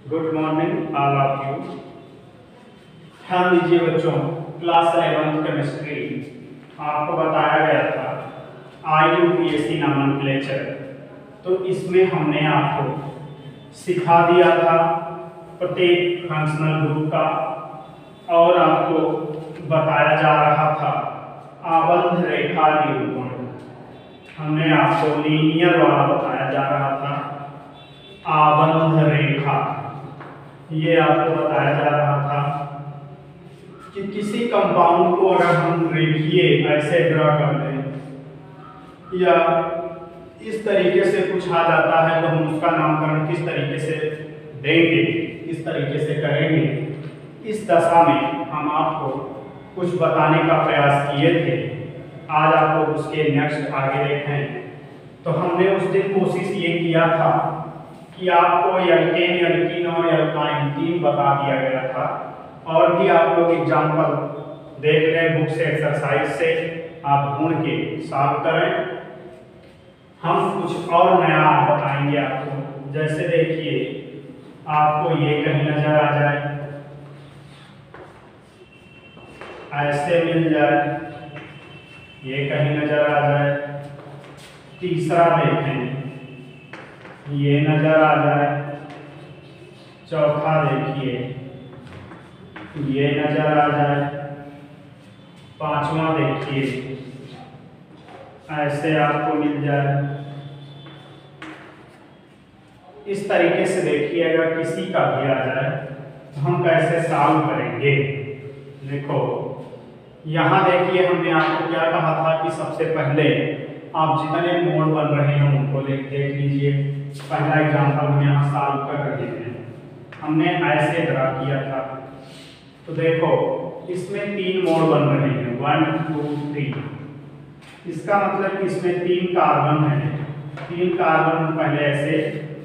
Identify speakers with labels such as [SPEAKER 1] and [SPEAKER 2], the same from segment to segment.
[SPEAKER 1] Good morning all of you. ध्यान दीजिए बच्चों, क्लास 11 केमिस्ट्री आपको बताया गया था IUPAC नॉमेनक्लेचर। तो इसमें हमने आपको सिखा दिया था प्रत्येक फंक्शनल ग्रुप का, और आपको बताया जा रहा था आबंध रेखा निरूपण। हमने आपको लीनियर वाला बताया जा रहा था, आबंध रेखा। ये आपको बताया जा रहा था कि किसी कंपाउंड को अगर हम रेखीय ऐसे ड्रा कर दें या इस तरीके से कुछ आ जाता है तो हम उसका नामकरण किस तरीके से देंगे, किस तरीके से करेंगे। इस दशा में हम आपको कुछ बताने का प्रयास किए थे। आज आपको उसके नेक्स्ट आगे देखें। तो हमने उस दिन कोशिश ये किया था कि आपको एल्केन, एल्कीन और एल्काइन तीन बता दिया गया था, और भी आप लोग एग्जाम्पल देख लें बुक से, एक्सरसाइज से आप ढूंढ के सॉल्व करें। हम कुछ और नया बताएंगे आपको। जैसे देखिए, आपको ये कहीं नजर आ जाए, ऐसे मिल जाए, ये कहीं नजर आ जाए। तीसरा देखें, ये नजर आ जाए। चौथा देखिए, ये नजर आ जाए। पांचवा देखिए, ऐसे आपको मिल जाए। इस तरीके से देखिए, अगर किसी का भी आ जाए तो हम कैसे सॉल्व करेंगे। देखो यहाँ देखिए, हमने आपको क्या कहा था कि सबसे पहले आप जितने मोड बन रहे हैं उनको देख लीजिए। पहला एग्जाम्पल हम यहाँ सॉल्व कर रहे हैं, हमने ऐसे ड्रा किया था। तो देखो इसमें तीन मोड बन रहे हैं, 1 2 3। इसका मतलब कि इसमें तीन कार्बन है। तीन कार्बन हम पहले ऐसे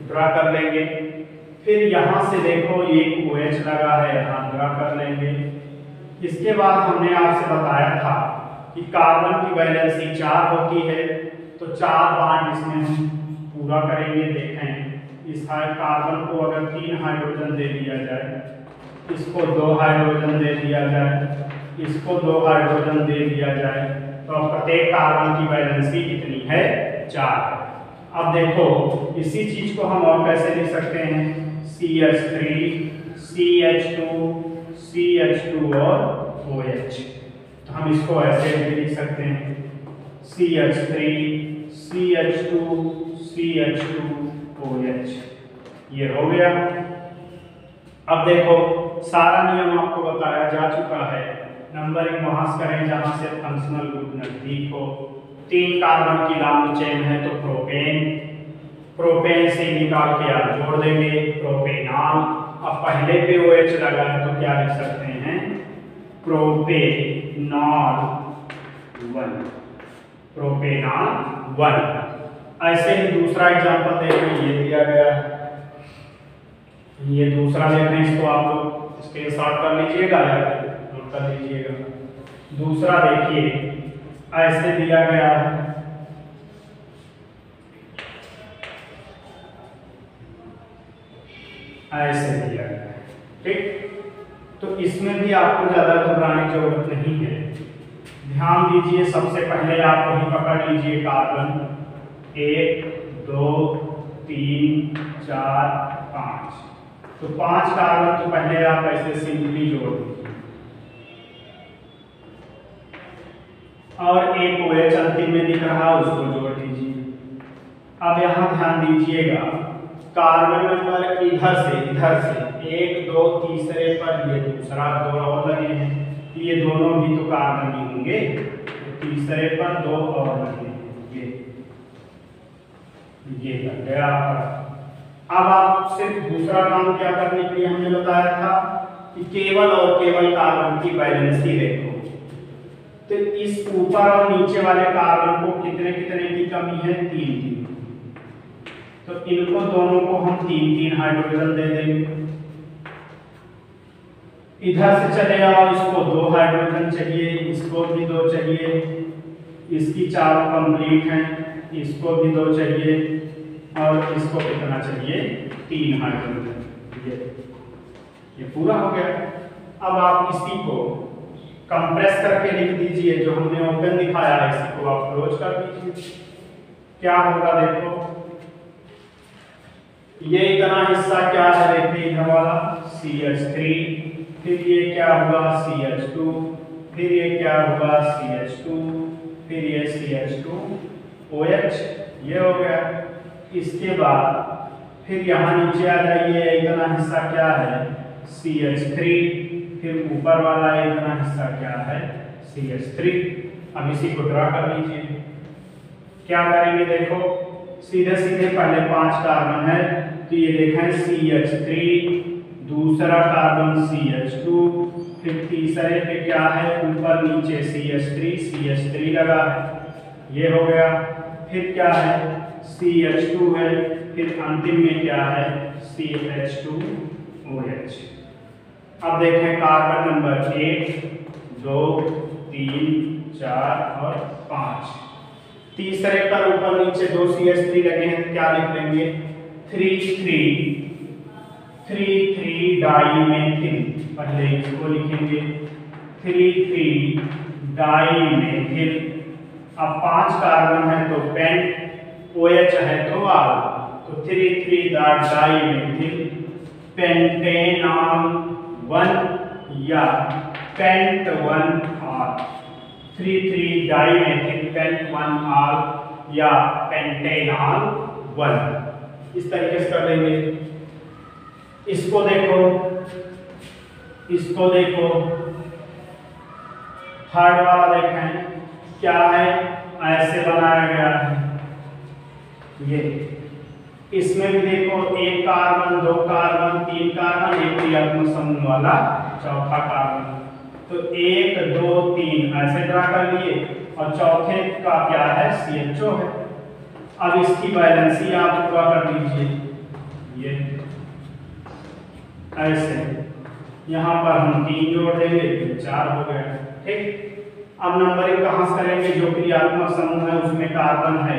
[SPEAKER 1] ड्रा कर लेंगे। फिर यहाँ से देखो एक OH लगा है, यहाँ ड्रा कर लेंगे। इसके बाद हमने आपसे बताया था कि कार्बन की वैलेंसी 4 होती है, तो 4 बॉन्ड इसमें हम पूरा करेंगे। देखें, इस कार्बन को अगर 3 हाइड्रोजन दे दिया जाए, इसको 2 हाइड्रोजन दे दिया जाए, इसको 2 हाइड्रोजन दे दिया जाए, तो प्रत्येक कार्बन की वैलेंसी कितनी है? 4। अब देखो इसी चीज को हम और कैसे लिख सकते हैं, CH3 CH2 CH2 और OH। तो हम इसको ऐसे भी लिख सकते हैं, CH3 CH2 CH2 OH। ये हो गया। अब देखो सारा नियम आपको बताया जा चुका है। नंबरिंग वहां से करें जहां से फंक्शनल ग्रुप नजदीक हो। 3 कार्बन की लॉन्ग चेन है तो प्रोपेन से निकाल के आप जोड़ देंगे प्रोपेनॉल। अब पहले पे OH लगा है तो क्या लिख सकते हैं, प्रोपेनॉल 1, प्रोपेनॉल 1। ऐसे ही दूसरा एग्जांपल देखें, ये दिया गया है, ये दूसरा देखें। इसको आप लोग स्क्रीनशॉट कर लीजिएगा या नोट कर लीजिएगा। दूसरा देखिए, ऐसे दिया गया है, ऐसे दिया गया है, ठीक। तो इसमें भी आपको ज्यादा घबराने की जरूरत नहीं है। ध्यान दीजिए, सबसे पहले आप वही पकड़ लीजिए कार्बन 1 2 3 4 5। तो 5 कार्बन तो पहले आप ऐसे सिंपली जोड़ दीजिए, और एक OH अंतिम में दिख रहा है उसको जोड़ दीजिए। अब यहाँ ध्यान दीजिएगा, कार्बन नंबर इधर से 1 2 तीसरे पर ये दूसरा 2 और लगे हैं, ये दोनों भी तो कार्बन ही होंगे, तो तीसरे पर 2 और लगे हैं, ये लग गया आपका। अब आप सिर्फ दूसरा काम क्या करने के लिए हमने बताया था कि केवल और केवल कार्बन की वैलेंसी देखो। तो इस ऊपर और नीचे वाले कार्बन को कितने कितने की कमी है, 3। तो इनको दोनों को हम 3 हाइड्रोजन दे देंगे। इधर से चले आओ, इसको 2 हाइड्रोजन चाहिए, इसको भी 2 चाहिए, इसकी 4 कंप्लीट हैं, इसको भी 2 चाहिए, और इसको कितना चाहिए, 3 हाइड्रोजन। ये पूरा हो गया। अब आप इसी को कंप्रेस करके लिख दीजिए, जो हमने ओपन दिखाया है इसी को आप क्लोज कर दीजिए। क्या होगा देखो, ये इतना हिस्सा क्या है देखिए इधर वाला CH3, फिर ये क्या हुआ CH2, फिर ये क्या हुआ CH2, फिर ये CH2OH, ये हो गया। इसके बाद फिर यहाँ नीचे आ जाइए, इतना हिस्सा क्या है CH3, फिर ऊपर वाला इतना हिस्सा क्या है CH3। अब इसी को ड्रा कर लीजिए। क्या करेंगे देखो, सीधे सीधे पहले 5 कार्बन है तो ये देखें CH3, दूसरा कार्बन CH2, फिर तीसरे पे क्या है ऊपर नीचे CH3 लगा है, ये हो गया। फिर क्या है CH2 है, फिर अंतिम में क्या है CH2OH। अब देखें कार्बन नंबर 1, 2, 3, 4 और 5। तीसरे पर ऊपर नीचे 2 CH3 लगे हैं तो क्या लिख लेंगे 3,3 डाइमेथिल, पहले इसको लिखेंगे 3,3 डाइमेथिल। अब 5 कार्बन है तो पेंट, OH है तो R, तो 3,3 डाइमेथिल पेंटेनॉल 1 या paint 1R, 3,3 dimethyl paint 1R या पेंटेनॉल 1। इस तरीके से कर लेंगे। इसको देखो, इसको देखो, थर्ड वाला देखें क्या है, ऐसे बनाया गया है ये। इसमें भी देखो 1 कार्बन, 2 कार्बन, 3 कार्बन, एक क्रियात्मक समूह वाला चौथा कार्बन, तो 1, 2, 3 ऐसे ड्रा कर लिए और चौथे का क्या है CHO है। अब इसकी बैलेंसी आप पूरा कर लीजिए, ये ऐसे। यहाँ पर हम 3 जोड़ देंगे तो 4 हो गए, ठीक। अब नंबरिंग कहाँ से करेंगे, जो क्रियात्मक समूह है उसमें कार्बन है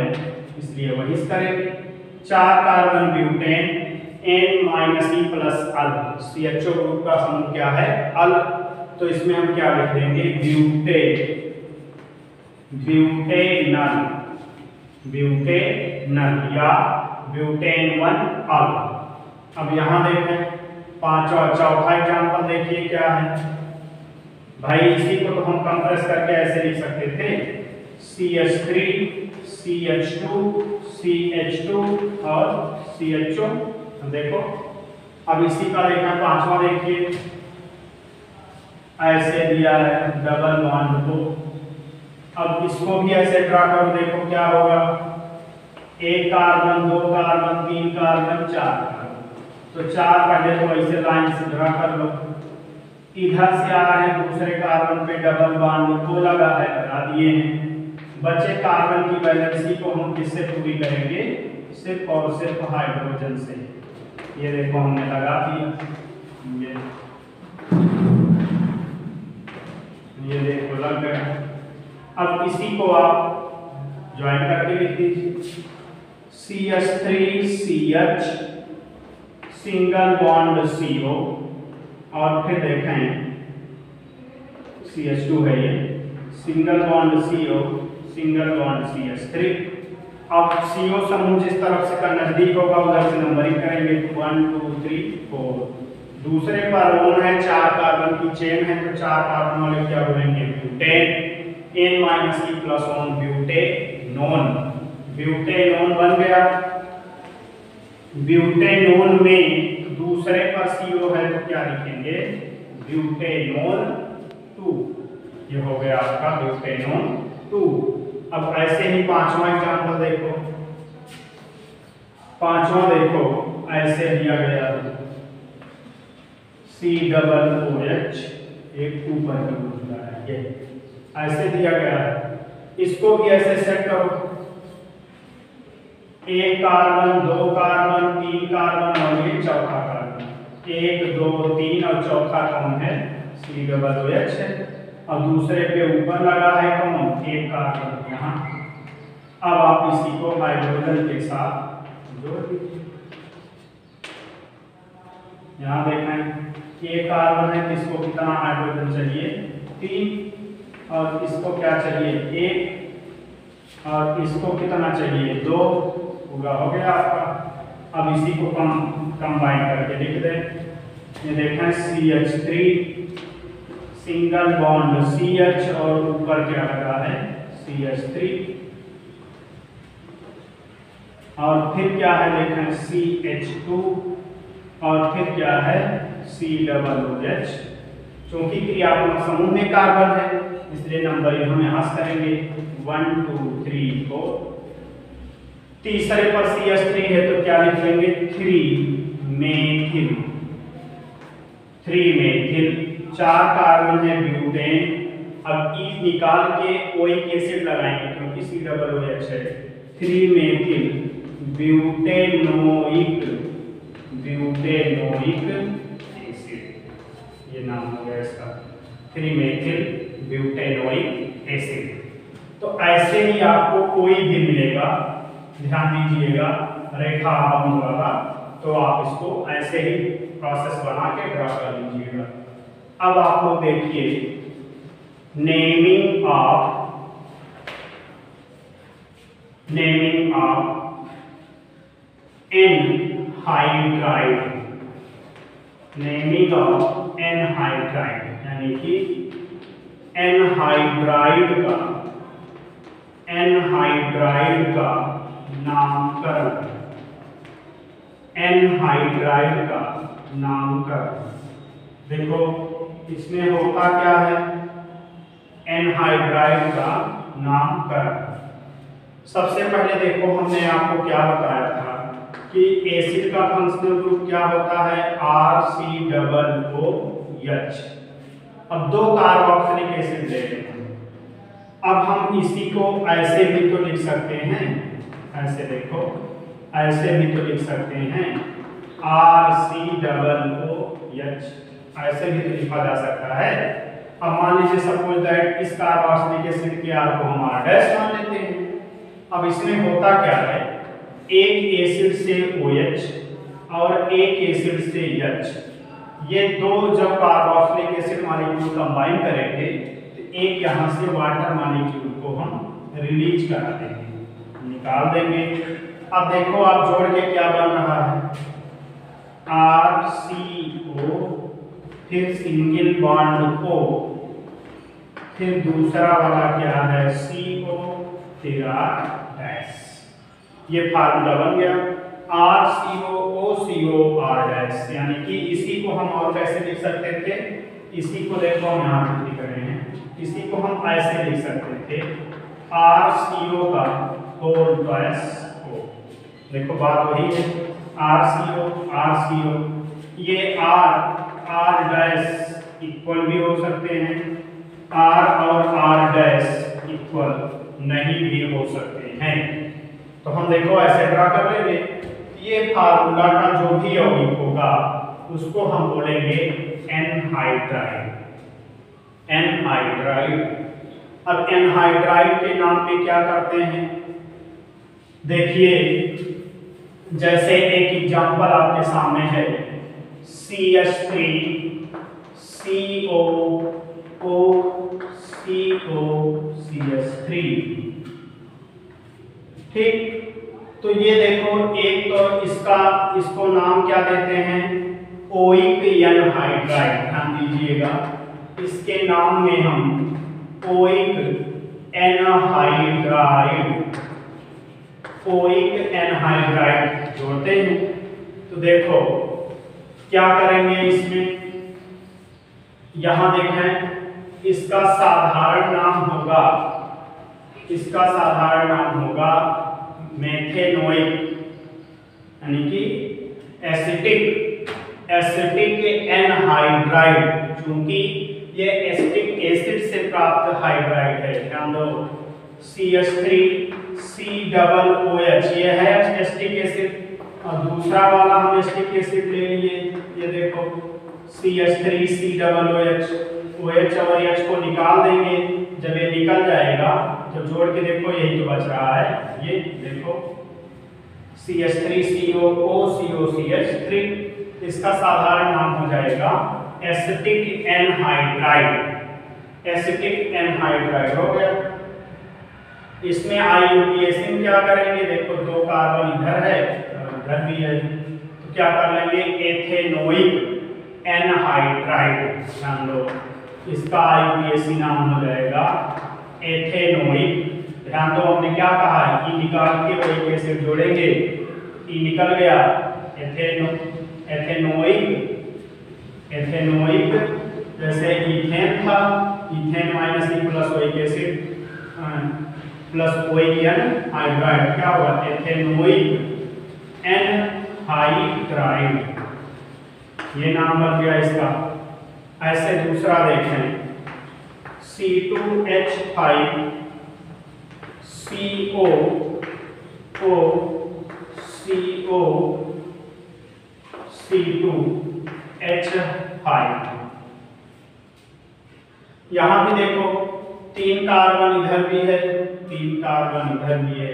[SPEAKER 1] इसलिए वही से करेंगे। 4 कार्बन ब्यूटेन N-E प्लस अल, CHO ग्रुप का समूह क्या है अल, तो इसमें हम क्या लिख देंगे ब्यूटेनल या ब्यूटेन 1 अल। अब यहाँ देखें चौथा एग्जाम्पल देखिए क्या है भाई, इसी को तो हम कंप्रेस करके ऐसे लिख सकते थे CH3, CH2, CH2 और CHO। देखो अब इसी का देखना, 5वां देखिए ऐसे दिया है डबल बॉन्ड को। अब इसको भी ऐसे ड्रा करो, देखो क्या होगा 1 कार्बन, 2 कार्बन, 3 कार्बन, 4 कार्बन, तो 4 पहले तो ऐसे लाइन से ड्रा कर लो। इधर से आ रहे हैं दूसरे कार्बन पे डबल बॉन्ड को लगा है, लगा दिए हैं। बचे कार्बन की वैलेंसी को हम किससे पूरी करेंगे, सिर्फ और सिर्फ हाइड्रोजन से। ये देखो हमने लगा दिया, ये देखो लग गया। अब इसी को आप ज्वाइन करके लिख दीजिए CH3CH सिंगल बॉन्ड CO और फिर देखें CH2 है ये, single bond CO, single bond CH3। अब CO समूह जिस तरफ से का नजदीक होगा उधर से नंबरिंग करेंगे 1, 2, 3, 4। दूसरे पर ओन है, 4 कार्बन की चेन है तो 4 कार्बन वाले क्या बोलेंगे butane, N-E plus on butanone, butanone बन गया। ब्यूटेनोन में दूसरे पर CO है तो क्या लिखेंगे ब्यूटेनोन 2, ये हो गया आपका ब्यूटेनोन 2। अब ऐसे ही 5वां एग्जाम्पल देखो, 5वां देखो ऐसे दिया गया COOH, एक ऊपर की दूसरा है, ये ऐसे दिया गया है। इसको भी ऐसे सेट करो, 1 कार्बन, 2 कार्बन, 3 कार्बन और ये चौथा कार्बन, 1, 2, 3 और चौथा कौन है COOH है और दूसरे पे ऊपर लगा है कौन 1 कार्बन यहाँ। अब आप इसी को हाइड्रोजन के साथ जोड़ दीजिए। यहाँ देखें एक कार्बन है, किसको कितना हाइड्रोजन चाहिए 3, और इसको क्या चाहिए 1, और इसको कितना चाहिए 2। पूरा हो गया आपका। अब इसी को कंबाइन करके लिख दें। ये देखें CH3 सिंगल बॉन्ड CH और ऊपर क्या लगा है CH3, और फिर क्या है देखें CH2, और फिर क्या है COOH। चूंकि क्रियात्मक समूह में कार्बन है इसलिए नंबर हम यहां से करेंगे 1 2 3 4। तीसरे पर CH3 है तो क्या लिख लेंगे 3 मेथिल। 4 कार्बन है ब्यूटेन। अब ई निकाल के ओइक एसिड लगाएंगे क्योंकि COOH है। 3 मेथिल ब्यूटेनोइक एसिड, ये नाम हो गया इसका 3 मेथिल ब्यूटेनोइक एसिड। तो ऐसे ही आपको कोई भी मिलेगा, ध्यान दीजिएगा रेखा बंद वाला, तो आप इसको ऐसे ही प्रोसेस बना के ड्रा कर लीजिएगा। अब आप लोग देखिए naming of anhydride, naming of anhydride यानी कि एनहाइड्राइड का नामकरण, एनहाइड्राइड का नामकरण। देखो इसमें होता क्या है एनहाइड्राइड का नामकरण। सबसे पहले देखो हमने आपको क्या बताया था कि एसिड का फंक्शनल ग्रुप क्या होता है RCOOH। अब 2 कार्बोक्सिलिक एसिड ले लेते हैं। अब हम इसी को ऐसे भी तो लिख सकते हैं, ऐसे देखो ऐसे भी तो लिख सकते हैं RCOOH, ऐसे भी तो लिखा जा सकता है। अब मान लीजिए सपोज दैट इस कार्बोक्सिलिक एसिड के R को हम R डैश मान लेते हैं। अब इसमें होता क्या है एक एसिड से OH और एक एसिड से H, ये दो जब कार्बोक्सिलिक एसिड मॉलिक्यूल कंबाइन करेंगे तो एक यहाँ से वाटर मॉलिक्यूल को हम रिलीज करा देंगे, निकाल देंगे। अब देखो आप जोड़ के क्या बन रहा है RCO, फिर सिंगल बॉन्ड O, फिर दूसरा वाला क्या है CO, फिर R डैश। ये फार्मूला बन गया RCOOCO R डैश। यानी कि इसी को हम और कैसे लिख सकते थे, इसी को देखो हम यहाँ पे लिख रहे हैं, इसी को हम ऐसे लिख सकते थे RCO का होल प्लस O। देखो बात वही है RCO, ये R डैश इक्वल भी हो सकते हैं, R और R डैश इक्वल नहीं भी हो सकते हैं। तो हम देखो ऐसे ड्रा कर लेंगे। ये फार्मूला का जो भी यौगिक होगा उसको हम बोलेंगे एनहाइड्राइड। अब एनहाइड्राइड के नाम पे क्या करते हैं, देखिए जैसे एक एग्जांपल आपके सामने है CH3 COCO3, ठीक। तो ये देखो एक तो इसको नाम क्या देते हैं ओइक एनहाइड्राइड, ध्यान दीजिएगा इसके नाम में हम ओइक एनहाइड्राइड जोड़ते हैं। तो देखो क्या करेंगे इसमें, यहां देखें इसका साधारण नाम होगा मेथेनोइक, यानी कि एसिटिक एनहाइड्राइड, चूंकि ये एसिटिक एसिड से प्राप्त हाइड्राइड है। ध्यान दो CH3 COOH ये है एसिटिक एसिड, और दूसरा वाला हम एसिटिक एसिड ले लिए, ये देखो CH3 COOH, OH और H को निकाल देंगे। जब ये निकल जाएगा तो जोड़ के देखो यही तो बच रहा है, ये देखो CH3 COO COCH3। इसका साधारण नाम हो जाएगा एसिटिक एनहाइड्राइड। एसिटिक एनहाइड्राइड हो गया। इसमें IUPAC में क्या करेंगे, देखो 2 कार्बन इधर है और इधर भी है, तो क्या कर लेंगे एथेनोइक एनहाइड्राइड। ध्यान दो, इसका IUPAC नाम हो जाएगा एथेनोइक। ध्यान दो, हमने क्या कहा, ई निकाल के वही एसिड जोड़ेंगे, ई निकल गया, एथेनोइक जैसे इथेन था, ethane minus E plus oic acid plus ON hydride, क्या हुआ एथेनोइक एनहाइड्राइड, ये नाम बन गया इसका। ऐसे दूसरा देखें C2H5 COO CO C2H5। यहां भी देखो 3 कार्बन इधर भी है, 3 कार्बन इधर भी है,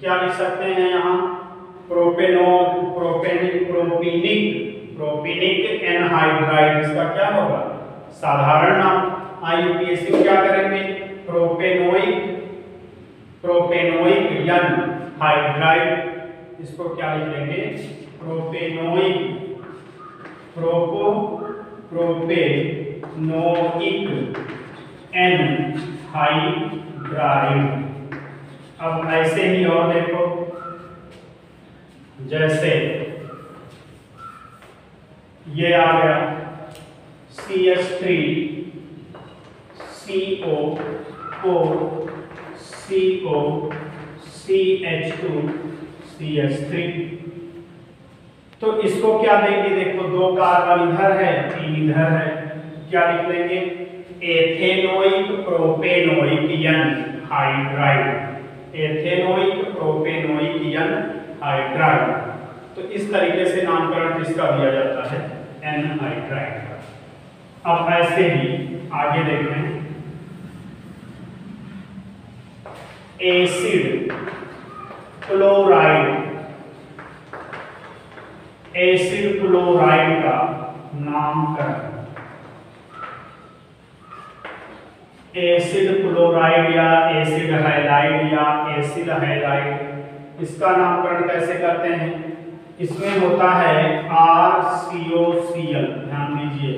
[SPEAKER 1] क्या लिख सकते हैं यहाँ प्रोपेनिक एनहाइड्राइड। इसका क्या होगा साधारण नाम। IUPAC में क्या करेंगे प्रोपेनोइक एनहाइड्राइड, इसको क्या लिख लेंगे प्रोपेनोइक एनहाइड्राइड। अब ऐसे ही और देखो, जैसे ये आ गया CH3 CO CH2 CH3। तो इसको क्या देंगे, देखो 2 कार्बन इधर है, 3 इधर है, क्या लिख लेंगे ethanoic propanoic anhydride. Ethanoic propanoic anhydride. तो इस तरीके से नामकरण किसका दिया जाता है एनहाइड्राइड का। अब ऐसे ही आगे देखें एसिड क्लोराइड। एसिड क्लोराइड का नामकरण, एसिड क्लोराइड या एसिड हैलाइड या एसिड हैलाइड, इसका नामकरण कैसे करते हैं। इसमें होता है RCOCl, ध्यान दीजिए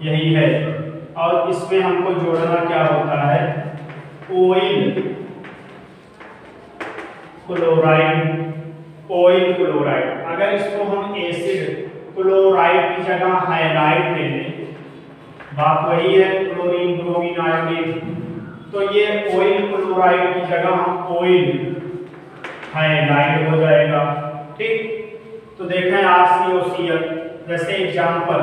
[SPEAKER 1] यही है, और इसमें हमको जोड़ना क्या होता है ऑयल क्लोराइड। ऑयल क्लोराइड, अगर इसको हम एसिड क्लोराइड की जगह हैलाइड ले लें, बात वही है क्लोरीन ब्रोमीन आयोडीन, तो ये ऑयल क्लोराइड की जगह हम ऑयल हैलाइड हो जाएगा। ठीक, तो देखें RCOCl, जैसे एग्जांपल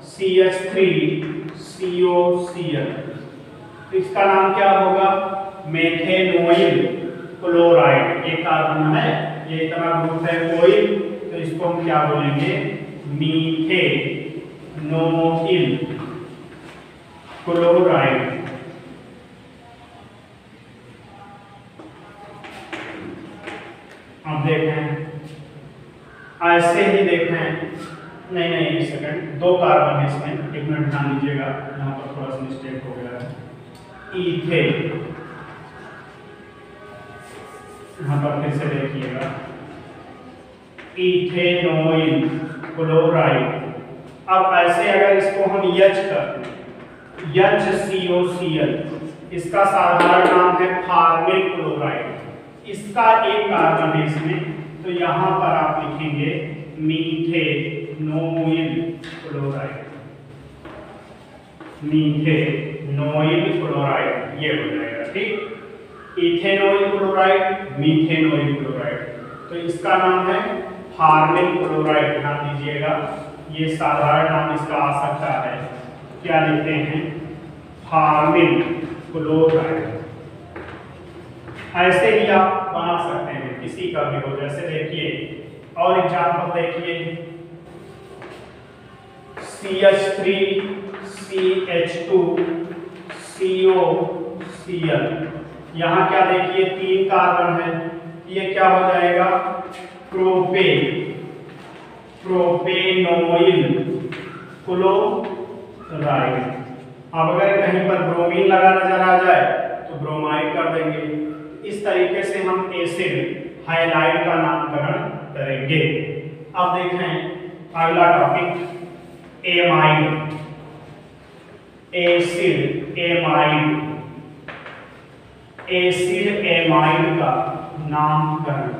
[SPEAKER 1] CH3COCl, तो इसका नाम क्या होगा मेथेनोइल क्लोराइड। ये कार्बन है, ये इतना ग्रुप है ऑयल, तो इसको हम क्या बोलेंगे मीथेनोइल क्लोराइड। अब देखें ऐसे ही देखें, नहीं एक सेकंड, 2 कार्बन है इसमें, 1 मिनट ध्यान दीजिएगा, यहाँ पर थोड़ा सा मिस्टेक हो गया है। इथेन, यहाँ पर फिर से देखिएगा इथेनोइल क्लोराइड। अब ऐसे अगर इसको हम H करते हैं HCOCl, इसका साधारण नाम है फार्मिल क्लोराइड। इसका 1 कार्बन है इसमें, तो यहाँ पर आप लिखेंगे मीथेनोइल क्लोराइड। मीथेनोइल क्लोराइड ये हो जाएगा। ठीक, इथेनोइल क्लोराइड मीथेनोइल क्लोराइड, तो इसका नाम है फार्मिल क्लोराइड। ध्यान दीजिएगा ये साधारण नाम इसका आ सकता है, क्या लिखते हैं फार्मिल क्लोराइड। ऐसे ही आप बना सकते हैं किसी का भी हो, जैसे देखिए और एग्जांपल देखिए CH3CH2 COCl, यहाँ क्या देखिए 3 कार्बन है, ये क्या हो जाएगा प्रोपेन प्रोपेनोइल क्लोराइड। अब अगर कहीं पर ब्रोमीन लगा नजर आ जाए तो ब्रोमाइड कर देंगे। इस तरीके से हम एसिड हाइलाइड का नामकरण करेंगे। अब देखें अगला topic amide, acid amide, acid amide का नामकरण।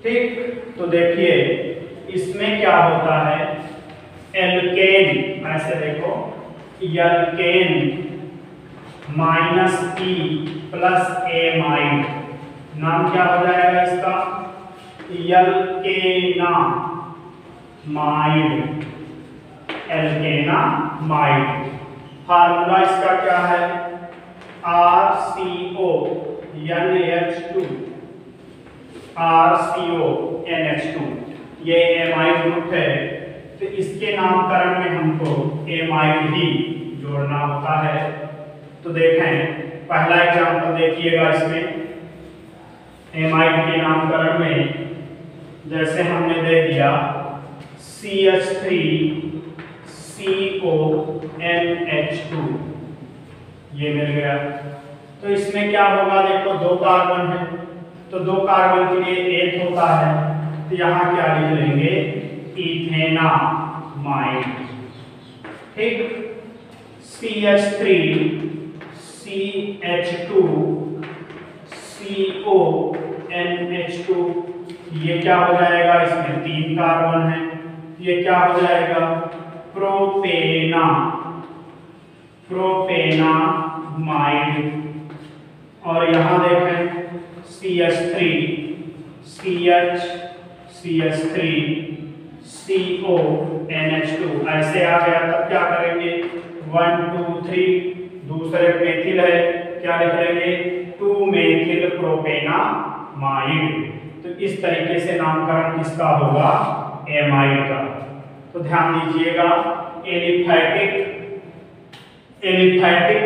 [SPEAKER 1] ठीक, तो देखिए इसमें क्या होता है, एल्केन, ऐसे देखो alkene minus E plus amide, नाम क्या हो जाएगा इसका, एल्केना माइड, एल्केनामाइड। फार्मूला इसका क्या है, RCO NH2, RCONH2, ये एमाइड ग्रुप है, तो इसके नामकरण में हमको एमाइड ही जोड़ना होता है। तो देखें पहला एग्जांपल देखिएगा, इसमें एमाइड के नामकरण में जैसे हमने दे दिया CH3CONH2, ये मिल गया। तो इसमें क्या होगा, देखो दो कार्बन है, तो दो कार्बन के लिए एक होता है, तो यहाँ क्या लिख लेंगे, इथेनामाइड। ठीक, CH3 CH2 CONH2, ये क्या हो जाएगा, इसमें तीन कार्बन है, ये क्या हो जाएगा, प्रोपेना, प्रोपेनामाइड। और यहाँ देखें CH3 CH CH3 CONH2, ऐसे आ गया। तब क्या करेंगे, 1 2 3, दूसरे मेथिल है, क्या लिख लेंगे, 2 मेथिल प्रोपेनामाइड। तो इस तरीके से नामकरण किसका होगा, एमाइड का। तो ध्यान दीजिएगा, एलिफैटिक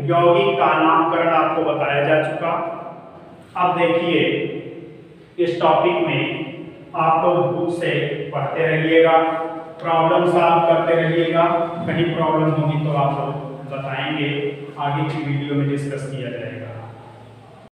[SPEAKER 1] यौगिक का नामकरण आपको बताया जा चुका। अब देखिए इस टॉपिक में आप लोग बुक से पढ़ते रहिएगा, प्रॉब्लम सॉल्व करते रहिएगा, कहीं प्रॉब्लम होगी तो आप लोग बताएंगे, आगे की वीडियो में डिस्कस किया जाएगा।